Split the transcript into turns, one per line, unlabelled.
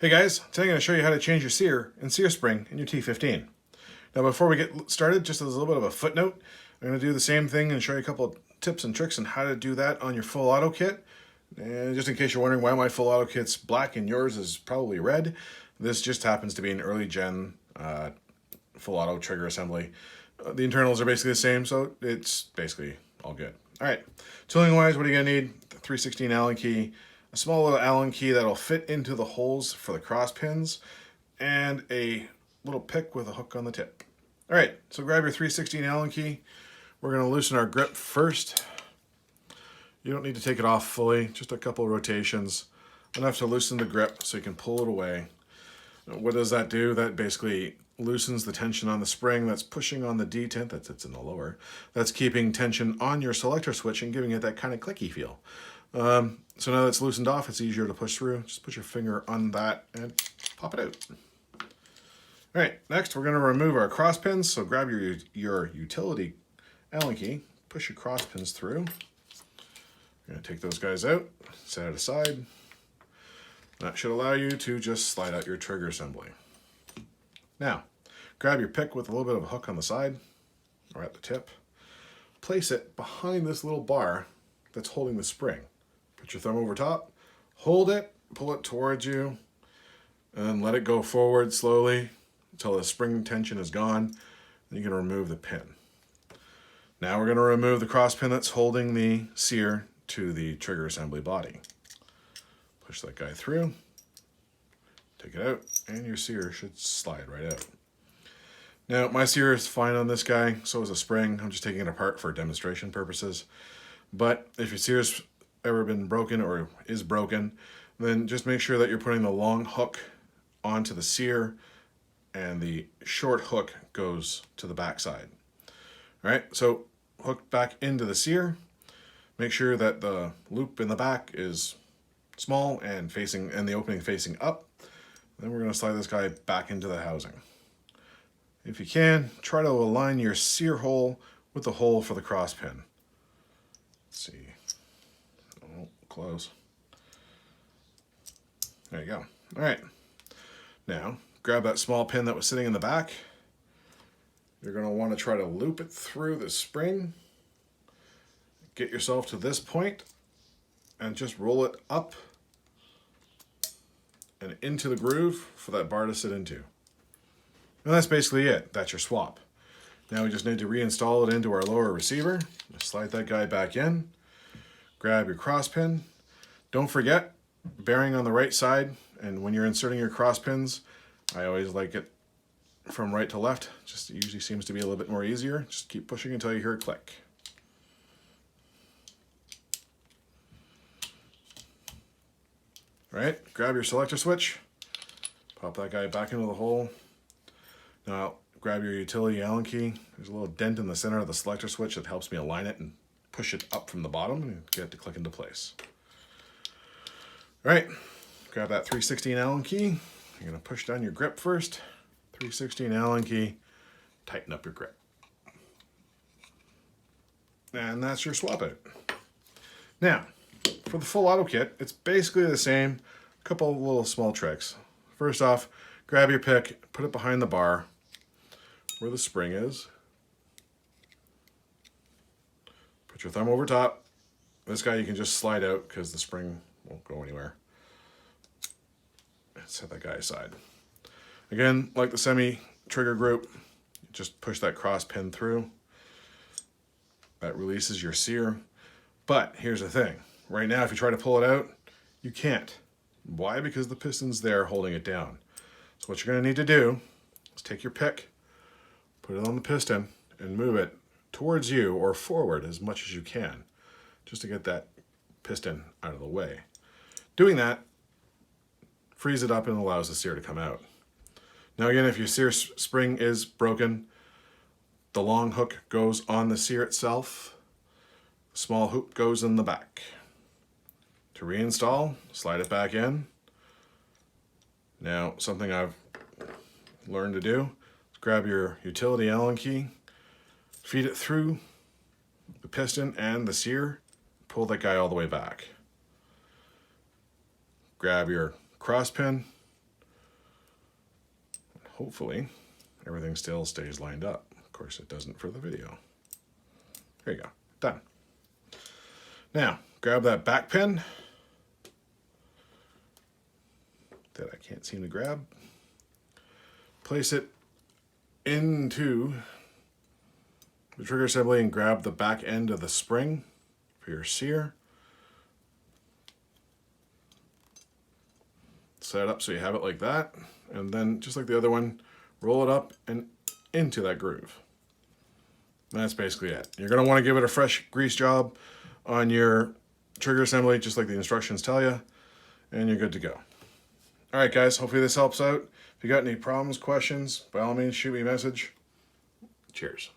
Hey guys, today I'm going to show you how to change your sear and sear spring in your T15. Now before we get started, just as a little bit of a footnote, I'm going to do the same thing and show you a couple of tips and tricks on how to do that on your full auto kit. And just in case you're wondering why my full auto kit's black and yours is probably red, this just happens to be an early gen full auto trigger assembly. The internals are basically the same, so it's basically all good. Alright, tooling wise, what are you going to need? The 316 Allen key, a small little Allen key that'll fit into the holes for the cross pins, and a little pick with a hook on the tip. Alright, so grab your 316 Allen key. We're going to loosen our grip first. You don't need to take it off fully, just a couple of rotations, enough to loosen the grip so you can pull it away. What does that do? That basically loosens the tension on the spring that's pushing on the detent that sits in the lower. That's keeping tension on your selector switch and giving it that kind of clicky feel. So now that it's loosened off, it's easier to push through. Just put your finger on that and pop it out. All right, next we're going to remove our cross pins. So grab your utility Allen key, push your cross pins through. You're going to take those guys out, set it aside. That should allow you to just slide out your trigger assembly. Now, grab your pick with a little bit of a hook on the side or at the tip. Place it behind this little bar that's holding the spring. Put your thumb over top, hold it, pull it towards you, and let it go forward slowly until the spring tension is gone. Then you can remove the pin. Now we're going to remove the cross pin that's holding the sear to the trigger assembly body. Push that guy through, take it out, and your sear should slide right out. Now, my sear is fine on this guy, so is a spring. I'm just taking it apart for demonstration purposes. But if your sear's ever been broken or is broken, then just make sure that you're putting the long hook onto the sear and the short hook goes to the back side. All right, so hook back into the sear. Make sure that the loop in the back is small and the opening facing up. Then we're going to slide this guy back into the housing. If you can, try to align your sear hole with the hole for the cross pin. Let's see. Oh, close. There you go. All right. Now, grab that small pin that was sitting in the back. You're going to want to try to loop it through the spring. Get yourself to this point and just roll it up and into the groove for that bar to sit into. And that's basically it. That's your swap. Now we just need to reinstall it into our lower receiver. Just slide that guy back in. Grab your cross pin. Don't forget, bearing on the right side, and when you're inserting your cross pins, I always like it from right to left. Just usually seems to be a little bit more easier. Just keep pushing until you hear a click. All right, grab your selector switch, pop that guy back into the hole. Now grab your utility Allen key. There's a little dent in the center of the selector switch that helps me align it and push it up from the bottom and get it to click into place. All right, grab that 316 Allen key. You're gonna push down your grip first. 316 Allen key, tighten up your grip. And that's your swap out. Now, for the full auto kit, it's basically the same. A couple of little small tricks. First off, grab your pick, put it behind the bar where the spring is. Put your thumb over top. This guy you can just slide out because the spring won't go anywhere. Set that guy aside. Again, like the semi trigger group, just push that cross pin through. That releases your sear. But here's the thing. Right now, if you try to pull it out, you can't. Why? Because the piston's there holding it down. So what you're going to need to do is take your pick, put it on the piston, and move it towards you or forward as much as you can, just to get that piston out of the way. Doing that frees it up and allows the sear to come out. Now again, if your sear spring is broken, the long hook goes on the sear itself. The small hoop goes in the back. To reinstall, slide it back in. Now, something I've learned to do is grab your utility Allen key, feed it through the piston and the sear, pull that guy all the way back. Grab your cross pin, hopefully everything still stays lined up. Of course it doesn't for the video. There you go, done. Now, grab that back pin that I can't seem to grab. Place it into the trigger assembly and grab the back end of the spring for your sear. Set it up so you have it like that, and then just like the other one, roll it up and into that groove. And that's basically it. You're going to want to give it a fresh grease job on your trigger assembly, just like the instructions tell you, and you're good to go. All right, guys, hopefully this helps out. If you got any problems, questions, by all means, shoot me a message. Cheers.